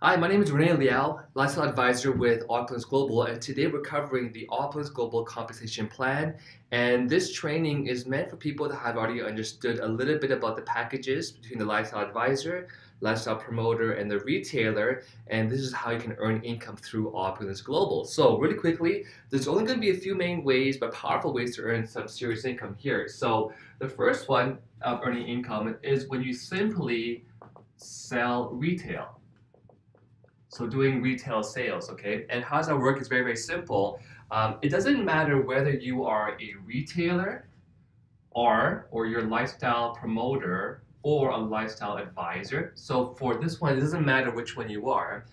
Hi, my name is Rene Liaw, lifestyle advisor with Opulence Global, and today we're covering the Opulence Global Compensation Plan. And this training is meant for people that have already understood a little bit about the packages between the lifestyle advisor, lifestyle promoter, and the retailer. And this is how you can earn income through Opulence Global. So, really quickly, there's only going to be a few main ways, but powerful ways to earn some serious income here. So, the first one of earning income is when you simply sell retail. So doing retail sales, okay? And how does that work is very, very simple. It doesn't matter whether you are a retailer or your lifestyle promoter or a lifestyle advisor. So for this one, it doesn't matter which one you are.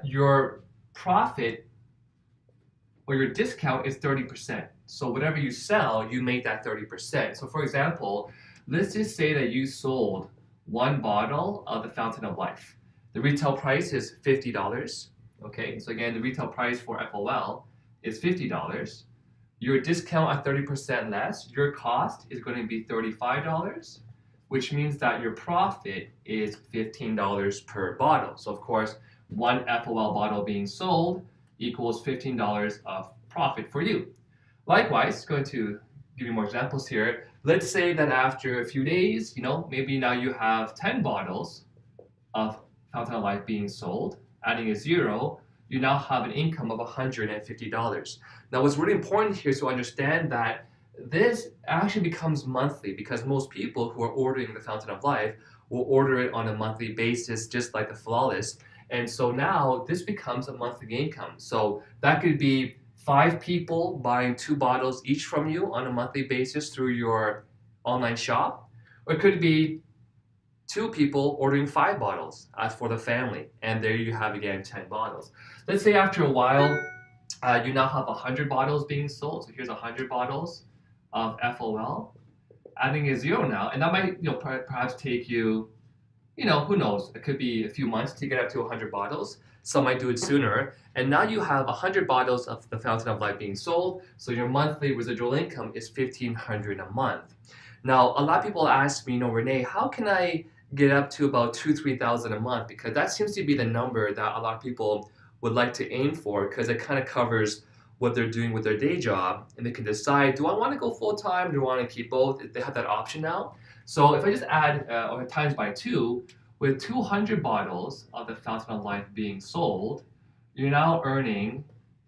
Your profit or your discount is 30%. So whatever you sell, you make that 30%. So for example, let's just say that you sold one bottle of the Fountain of Life. The retail price is $50. Okay, so again, the retail price for FOL is $50. Your discount at 30% less, your cost is going to be $35, which means that your profit is $15 per bottle. So of course, one FOL bottle being sold equals $15 of profit for you. Likewise, going to give you more examples here. Let's say that after a few days, maybe now you have 10 bottles of Fountain of Life being sold, adding a zero, you now have an income of $150. Now, what's really important here is to understand that this actually becomes monthly because most people who are ordering the Fountain of Life will order it on a monthly basis, just like the Flawless. And so now this becomes a monthly income. So that could be 5 people buying 2 bottles each from you on a monthly basis through your online shop, or it could be 2 people ordering 5 bottles as for the family, and there you have again 10 bottles. Let's say after a while, you now have 100 bottles being sold. So here's 100 bottles of FOL, adding a zero now, and that might perhaps take you, who knows? It could be a few months to get up to 100 bottles. Some might do it sooner, and now you have 100 bottles of the Fountain of Life being sold. So your monthly residual income is $1,500 a month. Now, a lot of people ask me, Rene, how can I get up to about $2,000-3,000 a month? Because that seems to be the number that a lot of people would like to aim for because it kind of covers what they're doing with their day job, and they can decide, do I want to go full-time? Do I want to keep both? They have that option now. So if I just add or times by 2, with 200 bottles of the Fountain of Life being sold, you're now earning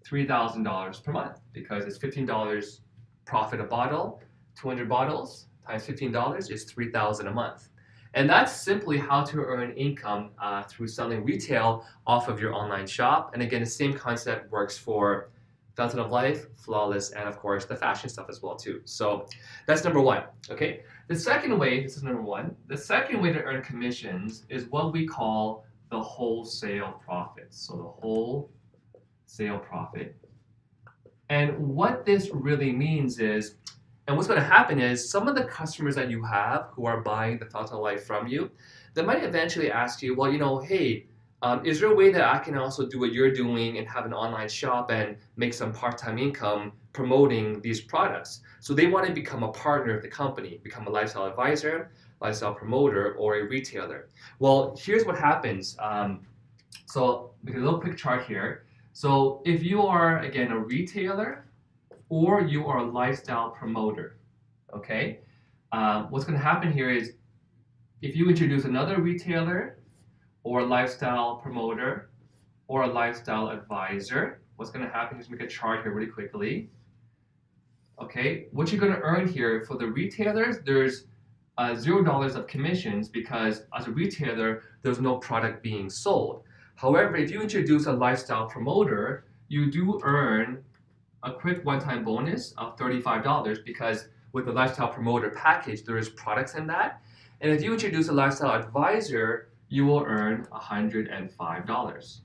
$3,000 per month because it's $15 profit a bottle. 200 bottles times $15 is $3,000 a month. And that's simply how to earn income through selling retail off of your online shop. And again, the same concept works for Fountain of Life, Flawless, and of course the fashion stuff as well too. So that's number one, okay? The second way, this is number one, the second way to earn commissions is what we call the wholesale profit. So the wholesale profit. And what this really means is, and what's going to happen is some of the customers that you have who are buying the Fountain of Life from you, they might eventually ask you, well, hey, is there a way that I can also do what you're doing and have an online shop and make some part-time income promoting these products? So they want to become a partner of the company, become a lifestyle advisor, lifestyle promoter, or a retailer. Well, here's what happens. So make a little quick chart here. So if you are, again, a retailer, or you are a lifestyle promoter, okay? What's going to happen here is if you introduce another retailer or a lifestyle promoter or a lifestyle advisor, what's going to happen is make a chart here really quickly. Okay, what you're going to earn here for the retailers, there's $0 of commissions because as a retailer, there's no product being sold. However, if you introduce a lifestyle promoter, you do earn a quick one-time bonus of $35 because with the lifestyle promoter package, there is products in that. And if you introduce a lifestyle advisor, you will earn $105.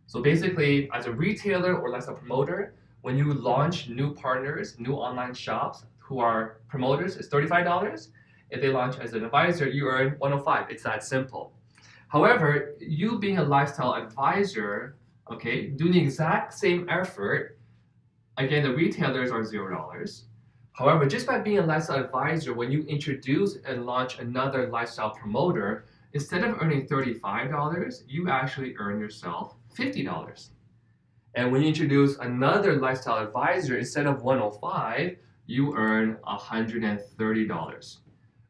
So basically, as a retailer or lifestyle promoter, when you launch new partners, new online shops who are promoters, it's $35. If they launch as an advisor, you earn $105. It's that simple. However, you being a lifestyle advisor, okay, doing the exact same effort, again, the retailers are $0. However, just by being a lifestyle advisor, when you introduce and launch another lifestyle promoter, instead of earning $35, you actually earn yourself $50. And when you introduce another lifestyle advisor, instead of 105, you earn $130.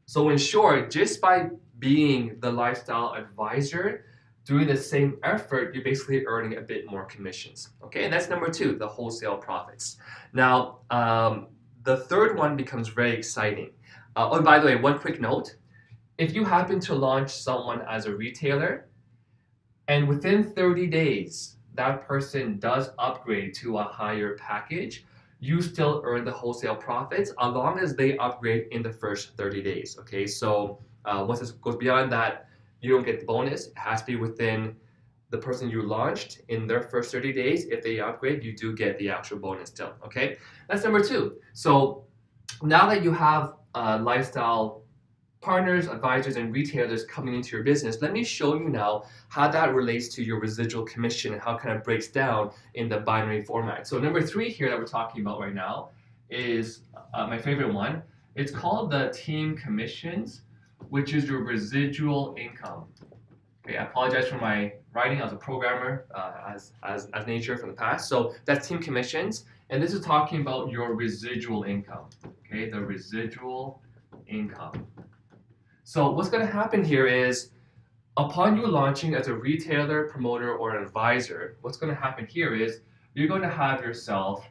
So in short, just by being the lifestyle advisor, doing the same effort, you're basically earning a bit more commissions. Okay, and that's number two, the wholesale profits. Now, the third one becomes very exciting. Oh, by the way, one quick note. If you happen to launch someone as a retailer, and within 30 days, that person does upgrade to a higher package, you still earn the wholesale profits as long as they upgrade in the first 30 days. Okay, so once it goes beyond that, you don't get the bonus. It has to be within the person you launched in their first 30 days. If they upgrade, you do get the actual bonus still. Okay, that's number two. So now that you have lifestyle partners, advisors, and retailers coming into your business, let me show you now how that relates to your residual commission and how it kind of breaks down in the binary format. So number three here that we're talking about right now is my favorite one. It's called the team commissions, which is your residual income. Okay, I apologize for my writing. I was a programmer as nature from the past. So that's team commissions, and this is talking about your residual income. Okay, the residual income. So what's going to happen here is, upon you launching as a retailer, promoter, or an advisor, what's going to happen here is you're going to have yourself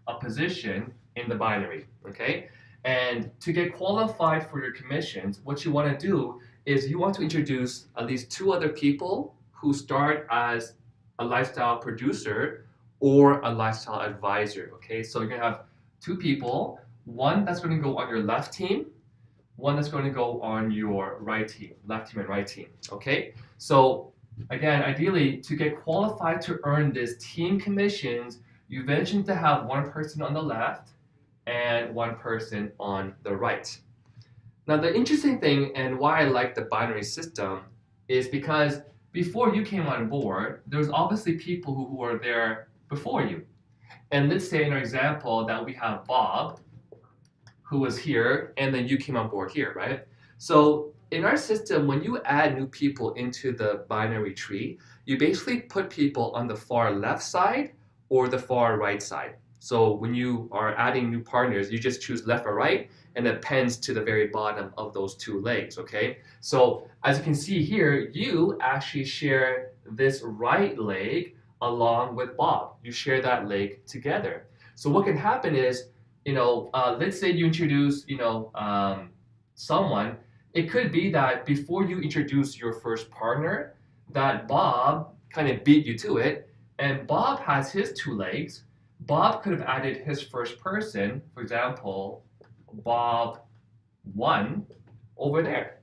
a position in the binary, okay? And to get qualified for your commissions, what you want to do is you want to introduce at least two other people who start as a lifestyle producer or a lifestyle advisor, okay? So you're going to have two people, one that's going to go on your left team, one that's going to go on your right team, left team and right team, okay? So again, ideally, to get qualified to earn this team commissions, you eventually need to have one person on the left and one person on the right. Now, the interesting thing and why I like the binary system is because before you came on board, there's obviously people who were there before you. And let's say in our example that we have Bob, who was here, and then you came on board here, right? So in our system, when you add new people into the binary tree, you basically put people on the far left side or the far right side. So when you are adding new partners, you just choose left or right, and it pens to the very bottom of those two legs, okay? So as you can see here, you actually share this right leg along with Bob. You share that leg together. So what can happen is, let's say you introduce, someone. It could be that before you introduce your first partner, that Bob kind of beat you to it, and Bob has his two legs. Bob could have added his first person, for example, Bob 1 over there.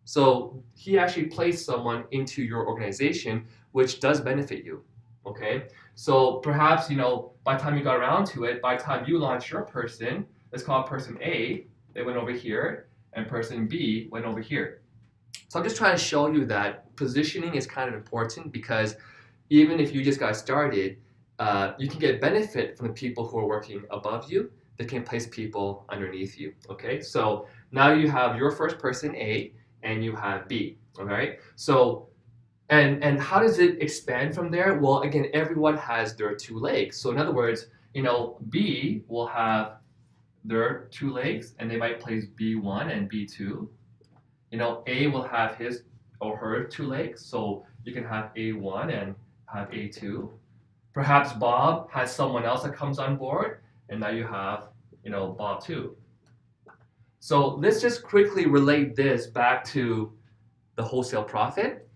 So he actually placed someone into your organization, which does benefit you, okay? So perhaps, by the time you got around to it, by the time you launch your person, let's call it person A, they went over here, and person B went over here. So I'm just trying to show you that positioning is kind of important, because even if you just got started, you can get benefit from the people who are working above you. They can place people underneath you, okay? So now you have your first person A, and you have B, all right? So And how does it expand from there? Well, again, everyone has their two legs. So in other words, B will have their two legs, and they might place B1 and B2. A will have his or her two legs, so you can have A1 and have A2. Perhaps Bob has someone else that comes on board, and now you have, Bob 2. So let's just quickly relate this back to the wholesale profit.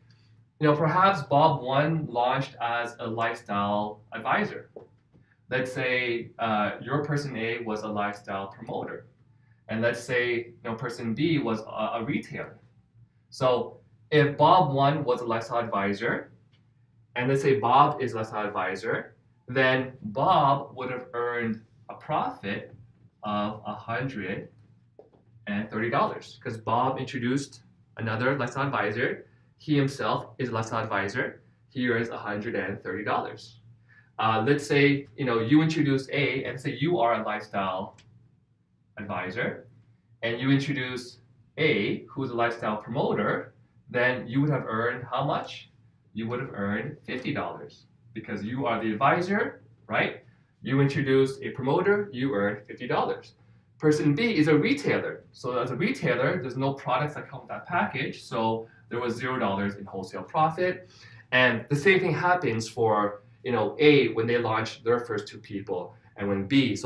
Perhaps Bob 1 launched as a lifestyle advisor. Let's say your person A was a lifestyle promoter. And let's say person B was a retailer. So if Bob 1 was a lifestyle advisor, and let's say Bob is a lifestyle advisor, then Bob would have earned a profit of $130 because Bob introduced another lifestyle advisor. He himself is a lifestyle advisor. He earns $130. Let's say you introduce A, and say you are a lifestyle advisor, and you introduce A, who's a lifestyle promoter. then you would have earned how much? You would have earned $50 because you are the advisor, right? You introduced a promoter, you earned $50. Person B is a retailer. So as a retailer, there's no products that come with that package, so there was $0 in wholesale profit. And the same thing happens for A when they launch their first two people, and when B.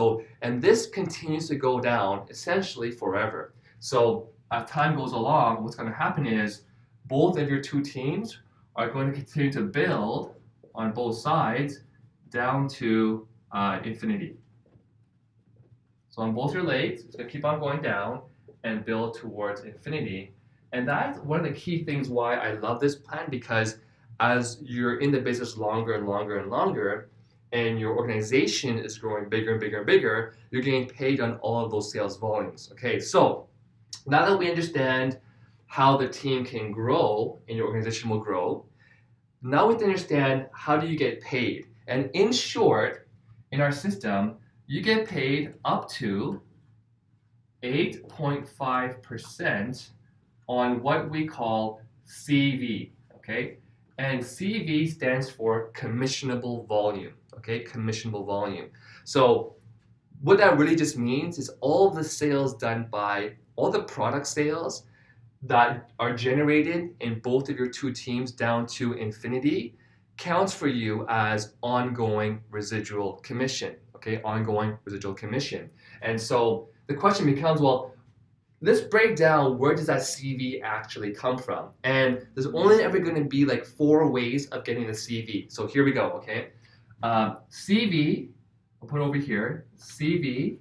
And this continues to go down essentially forever. So as time goes along, what's going to happen is both of your two teams are going to continue to build on both sides down to infinity. So on both your legs, it's going to keep on going down and build towards infinity. And that's one of the key things why I love this plan, because as you're in the business longer and longer and longer, and your organization is growing bigger and bigger and bigger, you're getting paid on all of those sales volumes. Okay, so now that we understand how the team can grow and your organization will grow, now we have to understand how do you get paid. And in short, in our system, you get paid up to 8.5% on what we call CV, okay? And CV stands for commissionable volume, okay? Commissionable volume. So what that really just means is all the sales done by, all the product sales that are generated in both of your two teams down to infinity counts for you as ongoing residual commission, okay? Ongoing residual commission. And so the question becomes, well, let's break down where does that CV actually come from? And there's only ever going to be like 4 ways of getting the CV. So here we go, okay? CV, I'll put it over here, CV,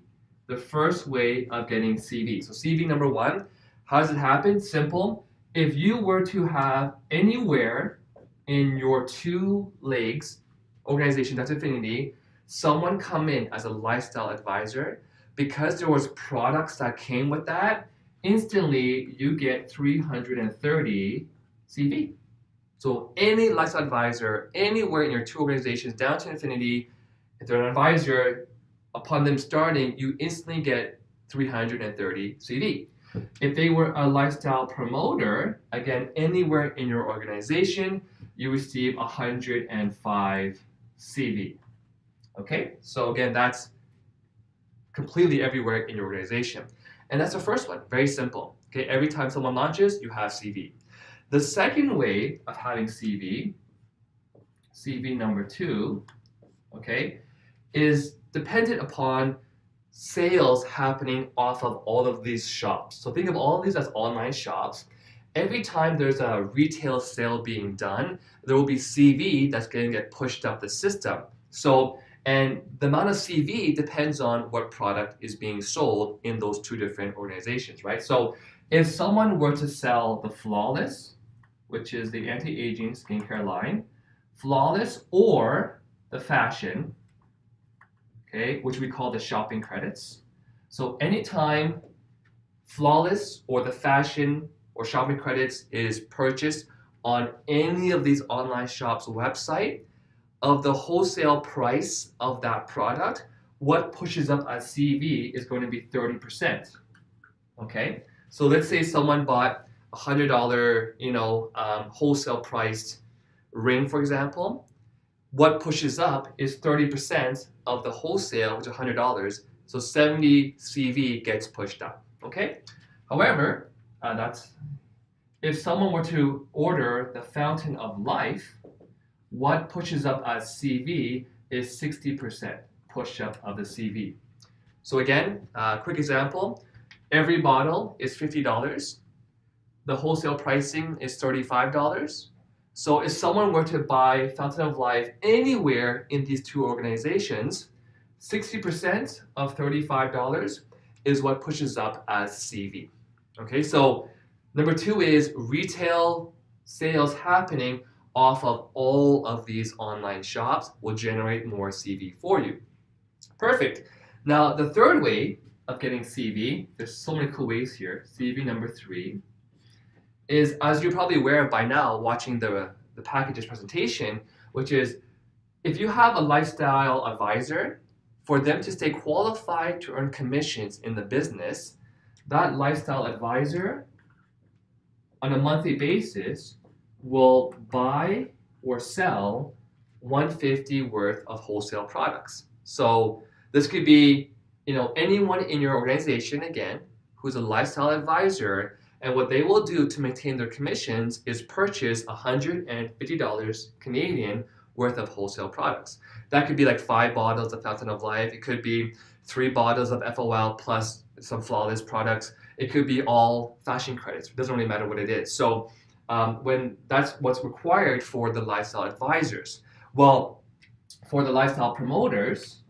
the first way of getting CV. So CV number 1, how does it happen? Simple. If you were to have anywhere in your 2 legs, organization, that's infinity, someone come in as a lifestyle advisor, because there was products that came with that, instantly you get 330 CV. So any lifestyle advisor, anywhere in your 2 organizations down to infinity, if they're an advisor, upon them starting, you instantly get 330 CV. If they were a lifestyle promoter, again, anywhere in your organization, you receive 105 CV. Okay, so again, that's completely everywhere in your organization. And that's the first one, very simple. Okay, every time someone launches, you have CV. The second way of having CV, CV number 2, okay, is dependent upon sales happening off of all of these shops. So think of all of these as online shops. Every time there's a retail sale being done, there will be CV that's going to get pushed up the system. So, and the amount of CV depends on what product is being sold in those 2 different organizations, right? So if someone were to sell the Flawless, which is the anti-aging skincare line, Flawless, or the Fashion, okay, which we call the shopping credits. So anytime Flawless or the Fashion or shopping credits is purchased on any of these online shops' website, of the wholesale price of that product, what pushes up as CV is going to be 30%. Okay, so let's say someone bought a $100, wholesale priced ring, for example. What pushes up is 30% of the wholesale, which is $100. So 70 CV gets pushed up. Okay. However, if someone were to order the Fountain of Life, what pushes up as CV is 60% push up of the CV. So again, quick example, every bottle is $50. The wholesale pricing is $35. So if someone were to buy Fountain of Life anywhere in these 2 organizations, 60% of $35 is what pushes up as CV. Okay, so number 2 is retail sales happening off of all of these online shops will generate more CV for you. Perfect. Now, the third way of getting CV, there's so many cool ways here. CV number 3 is, as you're probably aware of by now, watching the packages presentation, which is if you have a lifestyle advisor, for them to stay qualified to earn commissions in the business, that lifestyle advisor on a monthly basis will buy or sell 150 worth of wholesale products. So this could be, anyone in your organization, again, who's a lifestyle advisor, and what they will do to maintain their commissions is purchase $150 Canadian worth of wholesale products. That could be like 5 bottles of Fountain of Life. It could be 3 bottles of FOL plus some flawless products. It could be all fashion credits. It doesn't really matter what it is. So when that's what's required for the lifestyle advisors. Well, for the lifestyle promoters,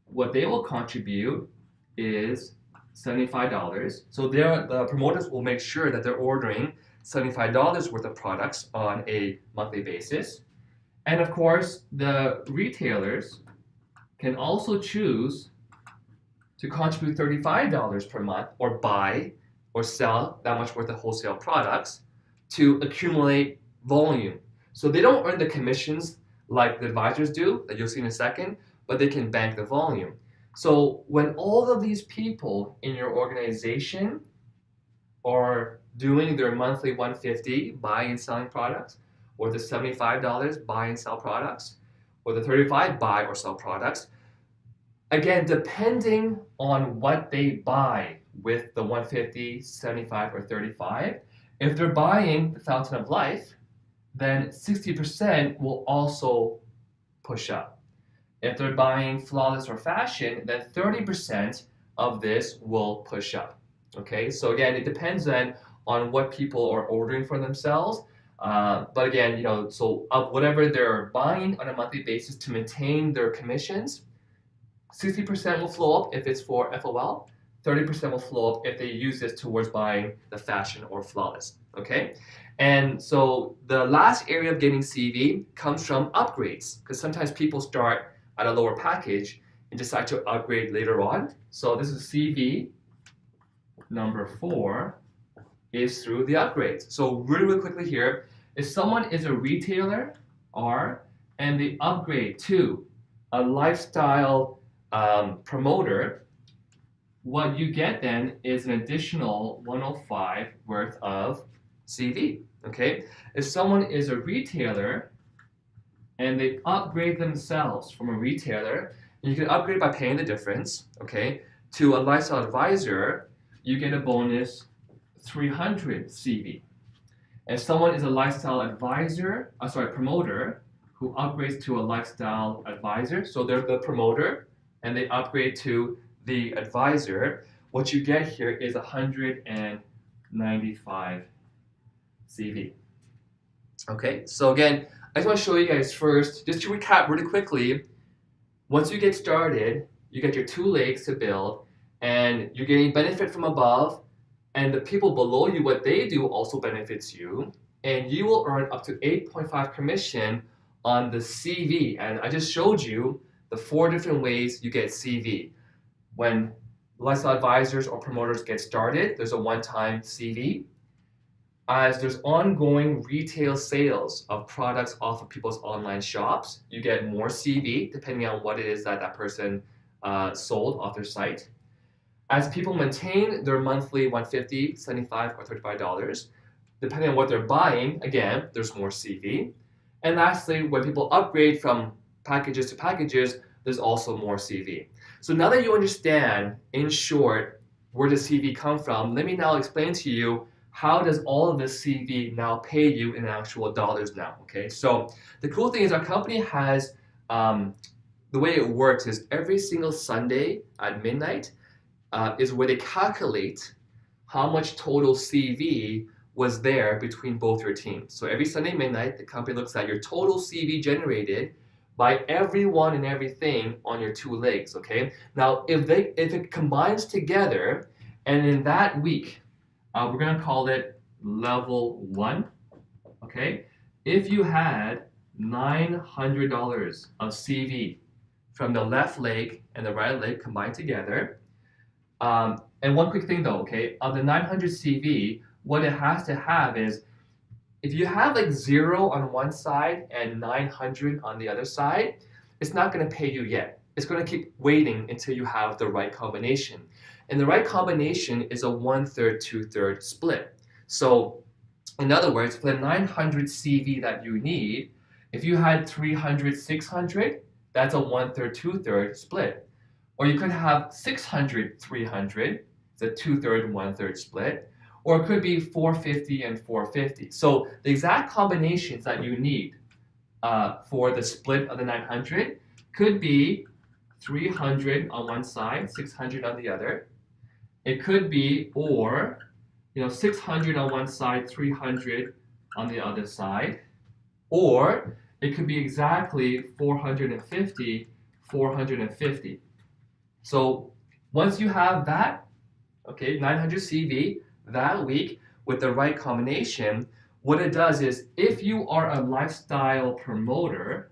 what they will contribute is $75. So the promoters will make sure that they're ordering $75 worth of products on a monthly basis. And of course, the retailers can also choose to contribute $35 per month or buy or sell that much worth of wholesale products to accumulate volume. So they don't earn the commissions like the advisors do, that you'll see in a second, but they can bank the volume. So when all of these people in your organization are doing their monthly 150 buying and selling products, or the $75 buy and sell products, or the 35 buy or sell products, again, depending on what they buy with the 150, 75, or 35, if they're buying the Fountain of Life, then 60% will also push up. If they're buying flawless or fashion, then 30% of this will push up. Okay, so again, it depends then on what people are ordering for themselves. But again, so of whatever they're buying on a monthly basis to maintain their commissions, 60% will flow up if it's for FOL, 30% will flow up if they use this towards buying the fashion or flawless, okay? And so the last area of getting CV comes from upgrades, because sometimes people start at a lower package and decide to upgrade later on. So this is CV number 4 is through the upgrades. So really quickly here, if someone is a retailer, and they upgrade to a lifestyle promoter, what you get then is an additional 105 worth of CV, okay? If someone is a retailer and they upgrade themselves from a retailer, and you can upgrade by paying the difference, okay, to a lifestyle advisor, you get a bonus 300 CV. If someone is a lifestyle promoter who upgrades to a lifestyle advisor, so they're the promoter and they upgrade to the advisor, what you get here is 195 CV. Okay, so again, I just want to show you guys first, just to recap really quickly, once you get started, you get your 2 legs to build, and you're getting benefit from above, and the people below you, what they do also benefits you, and you will earn up to 8.5 commission on the CV. And I just showed you the 4 different ways you get CV. When lifestyle advisors or promoters get started, there's a one-time CV. As there's ongoing retail sales of products off of people's online shops, you get more CV depending on what it is that person sold off their site. As people maintain their monthly 150, 75, or $35, depending on what they're buying, again, there's more CV. And lastly, when people upgrade from packages to packages, there's also more CV. So now that you understand, in short, where does CV come from, let me now explain to you how does all of this CV now pay you in actual dollars now, okay? So the cool thing is our company has, the way it works is every single Sunday at midnight is where they calculate how much total CV was there between both your teams. So every Sunday midnight, the company looks at your total CV generated by everyone and everything on your 2 legs, okay? Now, if it combines together, and in that week, we're gonna call it level 1, okay? If you had $900 of CV from the left leg and the right leg combined together, and one quick thing though, okay, of the 900 CV, what it has to have is, if you have like 0 on one side and 900 on the other side, it's not going to pay you yet. It's going to keep waiting until you have the right combination. And the right combination is a 1/3, 2/3 split. So In other words, for the 900 CV that you need, if you had 300, 600, that's a 1/3, 2/3 split. Or you could have 600, 300, it's a 2/3, 1/3 split. Or it could be 450 and 450. So the exact combinations that you need for the split of the 900 could be 300 on one side, 600 on the other. It could be, or 600 on one side, 300 on the other side. Or it could be exactly 450, 450. So once you have that, okay, 900 CV that week with the right combination, what it does is if you are a lifestyle promoter,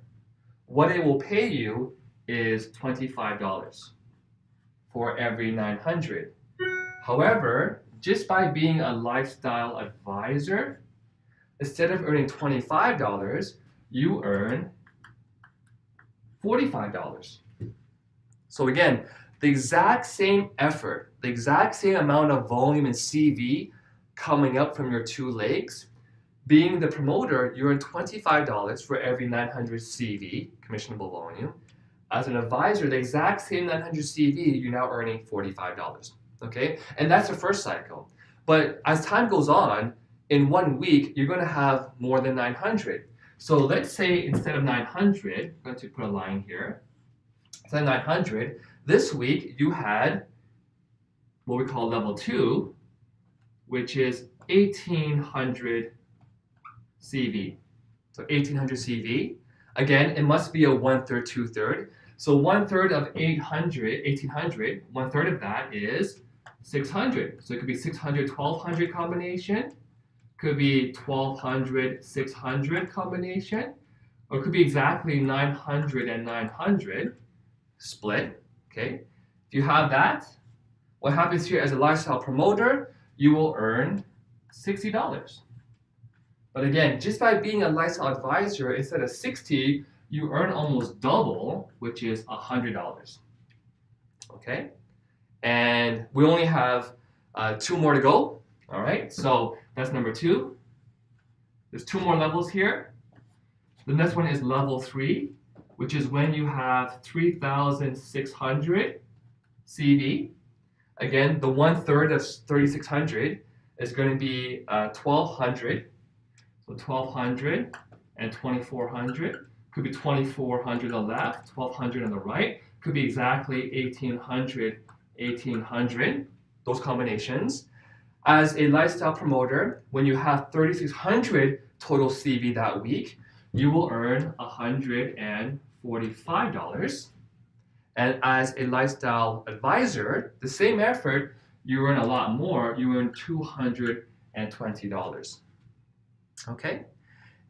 what it will pay you is $25 for every 900. However, just by being a lifestyle advisor, instead of earning $25, you earn $45. So again, the exact same effort, the exact same amount of volume and CV coming up from your two legs, being the promoter, you earn $25 for every 900 CV, commissionable volume. As an advisor, the exact same 900 CV, you're now earning $45. Okay? And that's the first cycle. But as time goes on, in 1 week, you're going to have more than 900. So let's say instead of 900, I'm going to put a line here. Instead of 900, this week you had what we call level 2, which is 1800 CV. So 1800 CV. Again, it must be a 1/3, 2/3. So 1/3 of 1800, 1/3 of that is 600. So it could be 600, 1200 combination. Could be 1200, 600 combination. Or it could be exactly 900 and 900 split. Okay. If you have that, what happens here as a lifestyle promoter, you will earn $60. But again, just by being a lifestyle advisor, instead of 60, you earn almost double, which is $100. Okay? And we only have 2 more to go. All right, so that's number 2. There's 2 more levels here. The next one is level 3, which is when you have 3,600 CV. Again, the 1/3 of 3,600 is going to be 1,200. So 1,200 and 2,400. Could be 2,400 on the left, 1,200 on the right. Could be exactly 1,800, 1,800. Those combinations. As a lifestyle promoter, when you have 3,600 total CV that week, you will earn $145. And as a lifestyle advisor, the same effort, you earn a lot more. You earn $220. Okay,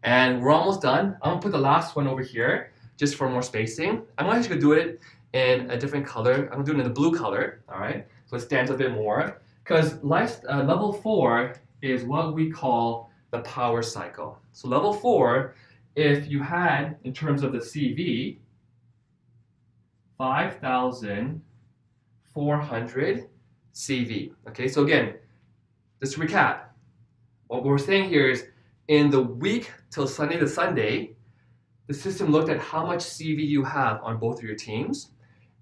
and we're almost done. I'm gonna put the last one over here just for more spacing. I'm actually gonna do it in a different color. I'm gonna do it in the blue color, all right? So it stands a bit more. Because level 4 is what we call the power cycle. So level 4, if you had, in terms of the CV, 5,400 CV. Okay, so again, just to recap, what we're saying here is in the week till Sunday to Sunday, the system looked at how much CV you have on both of your teams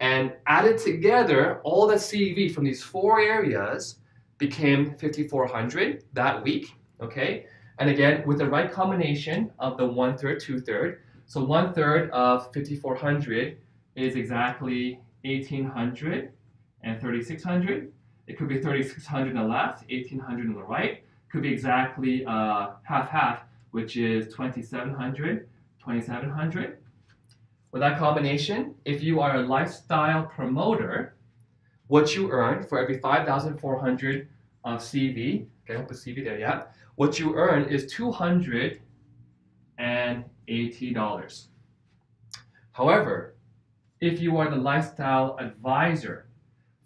and added together all the CV from these 4 areas became 5,400 that week, okay? And again, with the right combination of the 1/3, 2/3, so 1/3 of 5,400 is exactly 1,800 and 3,600. It could be 3,600 on the left, 1,800 on the right. Could be exactly half-half, which is 2,700, 2,700. With that combination, if you are a lifestyle promoter, what you earn for every 5,400 of CV, okay, I'll put CV there, yeah. What you earn is $280. However, if you are the lifestyle advisor,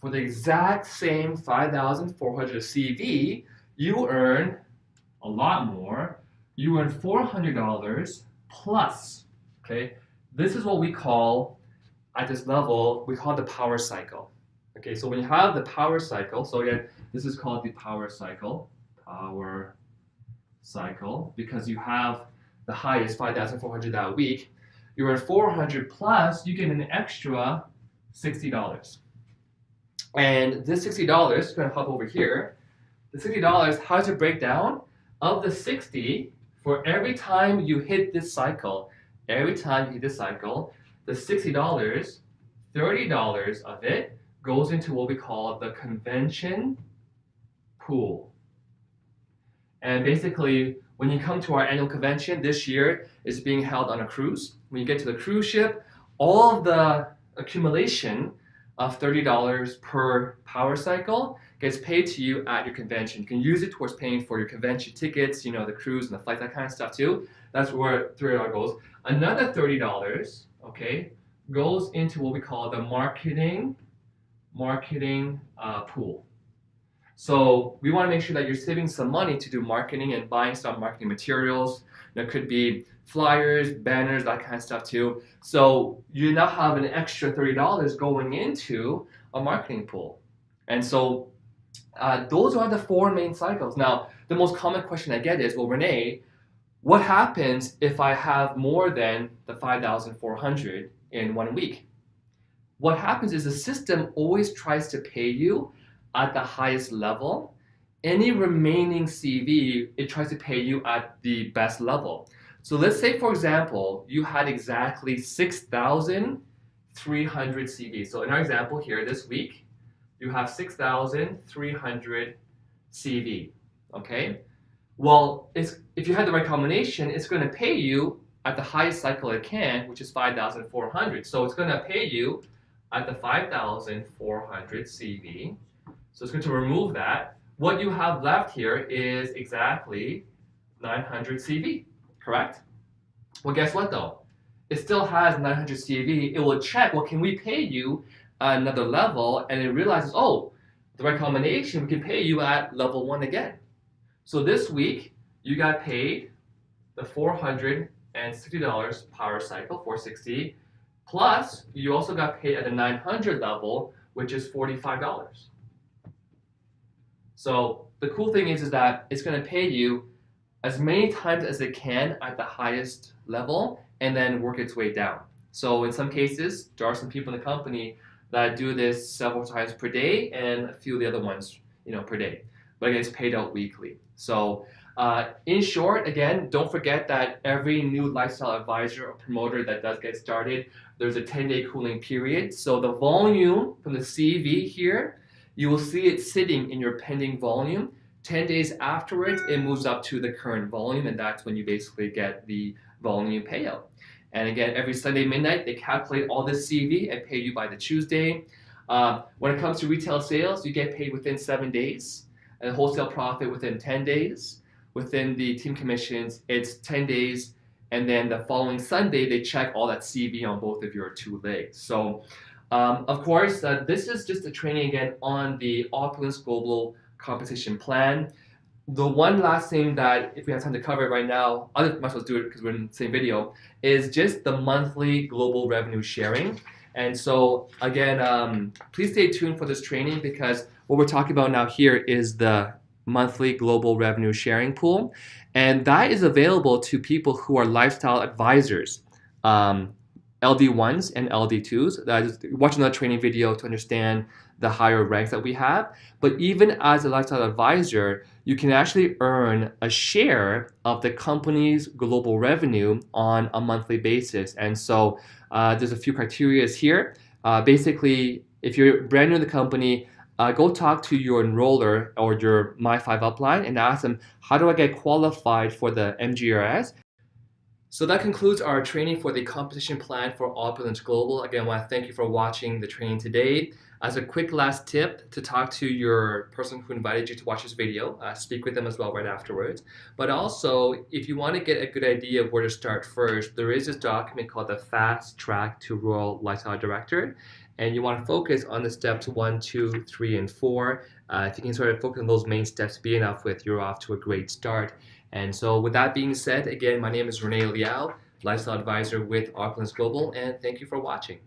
for the exact same 5,400 CV, you earn a lot more. You earn $400 plus, okay? This is what we call, at this level, we call the power cycle. Okay, so when you have the power cycle, so again, this is called the power cycle. Power cycle, because you have the highest 5,400 that week, you're at 400 plus, you get an extra $60. And this $60, I'm going to hop over here. The $60, how does it break down? Of the 60, for every time you hit this cycle, the $60, $30 of it goes into what we call the convention pool. And basically, when you come to our annual convention, this year is being held on a cruise. When you get to the cruise ship, all of the accumulation of $30 per power cycle gets paid to you at your convention. You can use it towards paying for your convention tickets, you know, the cruise and the flight, that kind of stuff too. That's where $30 goes. Another $30, okay, goes into what we call the marketing pool. So we want to make sure that you're saving some money to do marketing and buying some marketing materials. There could be flyers, banners, that kind of stuff too. So you now have an extra $30 going into a marketing pool. And so those are the four main cycles. Now, the most common question I get is, well, Rene, what happens if I have more than the 5,400 in 1 week? What happens is the system always tries to pay you at the highest level. Any remaining CV, it tries to pay you at the best level. So let's say, for example, you had exactly 6,300 CV. So in our example here this week, you have 6,300 CV, okay? Well, if you had the right combination, it's going to pay you at the highest cycle it can, which is 5,400. So it's going to pay you at the 5,400 CV. So it's going to remove that. What you have left here is exactly 900 CV, correct? Well, guess what though? It still has 900 CV. It will check, well, can we pay you at another level? And it realizes, oh, the right combination, we can pay you at level 1 again. So this week, you got paid the $460 power cycle, 460, plus you also got paid at the 900 level, which is $45. So the cool thing is that it's going to pay you as many times as it can at the highest level and then work its way down. So in some cases, there are some people in the company that do this several times per day and a few of the other ones, per day. But again, it's paid out weekly. So in short, again, don't forget that every new lifestyle advisor or promoter that does get started, there's a 10-day cooling period. So the volume from the CV here, you will see it sitting in your pending volume. 10 days afterwards, it moves up to the current volume, and that's when you basically get the volume payout. And again, every Sunday midnight, they calculate all this CV and pay you by the Tuesday. When it comes to retail sales, you get paid within 7 days, and wholesale profit within 10 days. Within the team commissions, it's 10 days, and then the following Sunday, they check all that CV on both of your two legs. So, of course, this is just a training again on the Opulence Global Compensation Plan. The one last thing that, if we have time to cover it right now, I might as well do it because we're in the same video, is just the monthly global revenue sharing. And so, again, please stay tuned for this training because what we're talking about now here is the monthly global revenue sharing pool. And that is available to people who are lifestyle advisors, LD1s and LD2s. Watch another training video to understand the higher ranks that we have. But even as a lifestyle advisor, you can actually earn a share of the company's global revenue on a monthly basis. And so there's a few criteria here. Basically, if you're brand new in the company, go talk to your enroller or your My5 upline and ask them, how do I get qualified for the MGRS? So that concludes our training for the compensation plan for Opulence Global. Again, I want to thank you for watching the training today. As a quick last tip, to talk to your person who invited you to watch this video, speak with them as well right afterwards. But also, if you want to get a good idea of where to start first, there is this document called the Fast Track to Rural Lifestyle Director. And you want to focus on the steps 1, 2, 3, and 4. If you can sort of focus on those main steps to begin off with, you're off to a great start. And so with that being said, again, my name is Rene Liaw, Lifestyle Advisor with Opulence Global, and thank you for watching.